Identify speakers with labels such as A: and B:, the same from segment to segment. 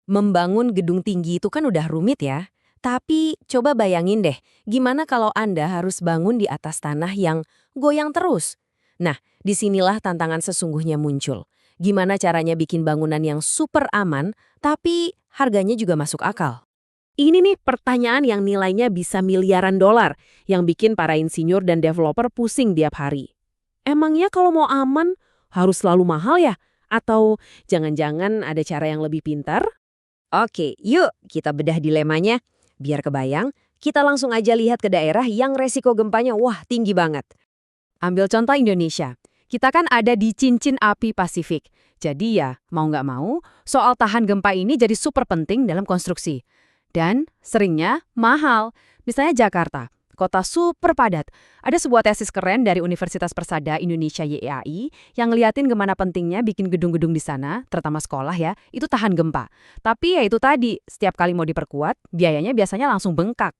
A: Membangun gedung tinggi itu kan udah rumit ya. Tapi coba bayangin deh, gimana kalau Anda harus bangun di atas tanah yang goyang terus? Nah, disinilah tantangan sesungguhnya muncul. Gimana caranya bikin bangunan yang super aman, tapi harganya juga masuk akal? Ini nih pertanyaan yang nilainya bisa miliaran dolar, yang bikin para insinyur dan developer pusing tiap hari. Emangnya kalau mau aman, harus selalu mahal ya? Atau jangan-jangan ada cara yang lebih pintar? Oke, yuk kita bedah dilemanya. Biar kebayang, kita langsung aja lihat ke daerah yang resiko gempanya wah tinggi banget. Ambil contoh Indonesia. Kita kan ada di cincin api Pasifik. Jadi ya, mau nggak mau, soal tahan gempa ini jadi super penting dalam konstruksi. Dan seringnya mahal. Misalnya Jakarta, kota super padat. Ada sebuah tesis keren dari Universitas Persada Indonesia YAI yang ngeliatin gimana pentingnya bikin gedung-gedung di sana, terutama sekolah ya, itu tahan gempa. Tapi ya itu tadi, setiap kali mau diperkuat, biayanya biasanya langsung bengkak.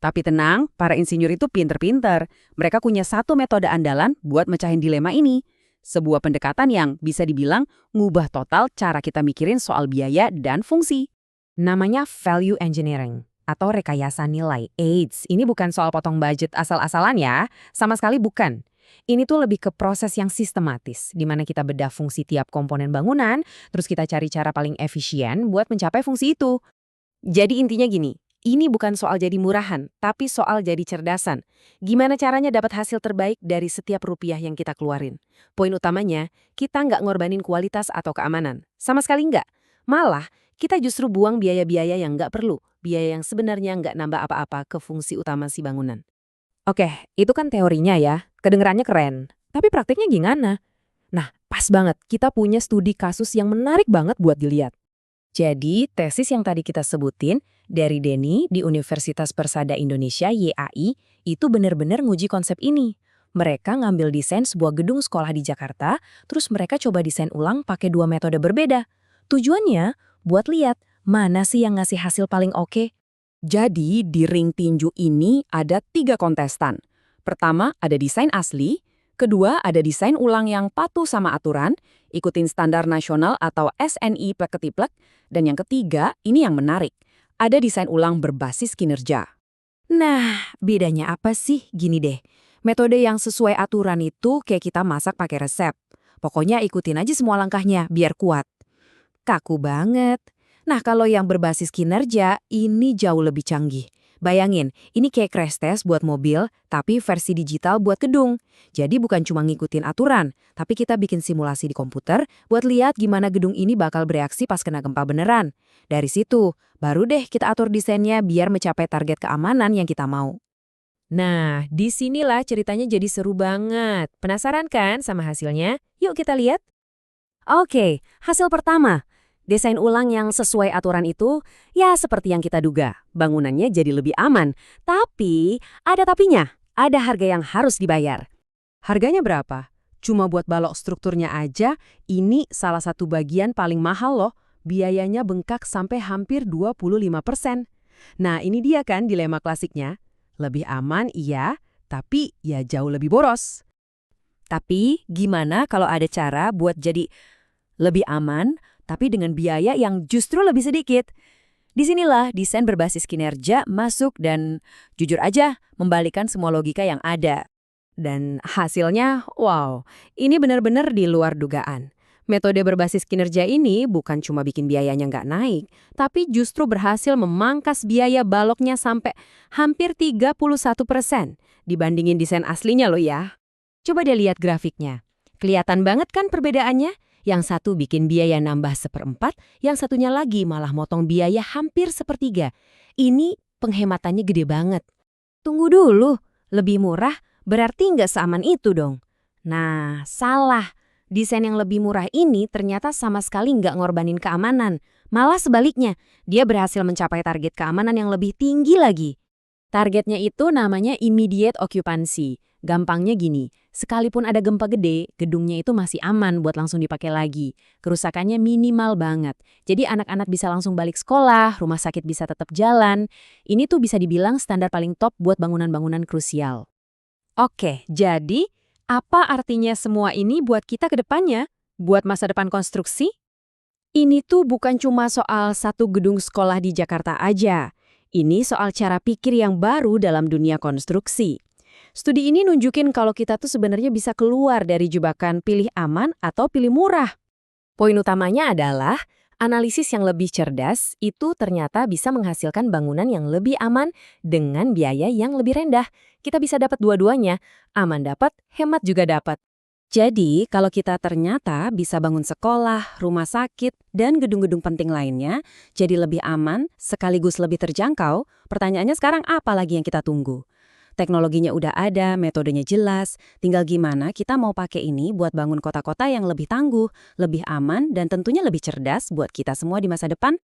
A: Tapi tenang, para insinyur itu pinter-pinter. Mereka punya satu metode andalan buat mecahin dilema ini. Sebuah pendekatan yang bisa dibilang ngubah total cara kita mikirin soal biaya dan fungsi. Namanya value engineering atau rekayasa nilai. Eits, ini bukan soal potong budget asal-asalan ya. Sama sekali bukan. Ini tuh lebih ke proses yang sistematis, di mana kita bedah fungsi tiap komponen bangunan, terus kita cari cara paling efisien buat mencapai fungsi itu. Jadi intinya gini, ini bukan soal jadi murahan, tapi soal jadi cerdasan. Gimana caranya dapat hasil terbaik dari setiap rupiah yang kita keluarin? Poin utamanya, kita nggak ngorbanin kualitas atau keamanan. Sama sekali nggak. Malah, kita justru buang biaya-biaya yang nggak perlu, biaya yang sebenarnya nggak nambah apa-apa ke fungsi utama si bangunan. Oke, itu kan teorinya ya, kedengerannya keren. Tapi praktiknya gimana? Nah, pas banget, kita punya studi kasus yang menarik banget buat dilihat. Jadi, tesis yang tadi kita sebutin dari Denny di Universitas Persada Indonesia YAI itu benar-benar nguji konsep ini. Mereka ngambil desain sebuah gedung sekolah di Jakarta, terus mereka coba desain ulang pakai dua metode berbeda. Tujuannya buat lihat mana sih yang ngasih hasil paling oke. Jadi, di ring tinju ini ada 3 kontestan. Pertama, ada desain asli. Kedua, ada desain ulang yang patuh sama aturan, ikutin standar nasional atau SNI plek-ketiplek. Dan yang ketiga, ini yang menarik. Ada desain ulang berbasis kinerja. Nah, bedanya apa sih? Gini deh, metode yang sesuai aturan itu kayak kita masak pakai resep. Pokoknya ikutin aja semua langkahnya, biar kuat. Kaku banget. Nah, kalau yang berbasis kinerja, ini jauh lebih canggih. Bayangin, ini kayak crash test buat mobil, tapi versi digital buat gedung. Jadi bukan cuma ngikutin aturan, tapi kita bikin simulasi di komputer buat lihat gimana gedung ini bakal bereaksi pas kena gempa beneran. Dari situ, baru deh kita atur desainnya biar mencapai target keamanan yang kita mau. Nah, disinilah ceritanya jadi seru banget. Penasaran kan sama hasilnya? Yuk kita lihat. Oke, hasil pertama. Desain ulang yang sesuai aturan itu, ya seperti yang kita duga, bangunannya jadi lebih aman. Tapi, ada tapinya, ada harga yang harus dibayar. Harganya berapa? Cuma buat balok strukturnya aja, ini salah satu bagian paling mahal loh. Biayanya bengkak sampai hampir 25%. Nah, ini dia kan dilema klasiknya. Lebih aman iya, tapi ya jauh lebih boros. Tapi, gimana kalau ada cara buat jadi lebih aman, tapi dengan biaya yang justru lebih sedikit? Disinilah desain berbasis kinerja masuk dan jujur aja membalikan semua logika yang ada. Dan hasilnya, wow, ini benar-benar di luar dugaan. Metode berbasis kinerja ini bukan cuma bikin biayanya nggak naik, tapi justru berhasil memangkas biaya baloknya sampai hampir 31% dibandingin desain aslinya loh ya. Coba deh lihat grafiknya. Kelihatan banget kan perbedaannya? Yang satu bikin biaya nambah 1/4, yang satunya lagi malah motong biaya hampir 1/3. Ini penghematannya gede banget. Tunggu dulu, lebih murah berarti nggak seaman itu dong. Nah, salah. Desain yang lebih murah ini ternyata sama sekali nggak ngorbanin keamanan. Malah sebaliknya, dia berhasil mencapai target keamanan yang lebih tinggi lagi. Targetnya itu namanya immediate occupancy. Gampangnya gini, sekalipun ada gempa gede, gedungnya itu masih aman buat langsung dipakai lagi. Kerusakannya minimal banget. Jadi anak-anak bisa langsung balik sekolah, rumah sakit bisa tetap jalan. Ini tuh bisa dibilang standar paling top buat bangunan-bangunan krusial. Oke, jadi apa artinya semua ini buat kita ke depannya? Buat masa depan konstruksi?
B: Ini tuh bukan cuma soal satu gedung sekolah di Jakarta aja. Ini soal cara pikir yang baru dalam dunia konstruksi. Studi ini nunjukin kalau kita tuh sebenarnya bisa keluar dari jebakan pilih aman atau pilih murah.
A: Poin utamanya adalah analisis yang lebih cerdas itu ternyata bisa menghasilkan bangunan yang lebih aman dengan biaya yang lebih rendah. Kita bisa dapat dua-duanya, aman dapat, hemat juga dapat.
B: Jadi, kalau kita ternyata bisa bangun sekolah, rumah sakit, dan gedung-gedung penting lainnya, jadi lebih aman, sekaligus lebih terjangkau, pertanyaannya sekarang apa lagi yang kita tunggu? Teknologinya udah ada, metodenya jelas, tinggal gimana kita mau pakai ini buat bangun kota-kota yang lebih tangguh, lebih aman, dan tentunya lebih cerdas buat kita semua di masa depan?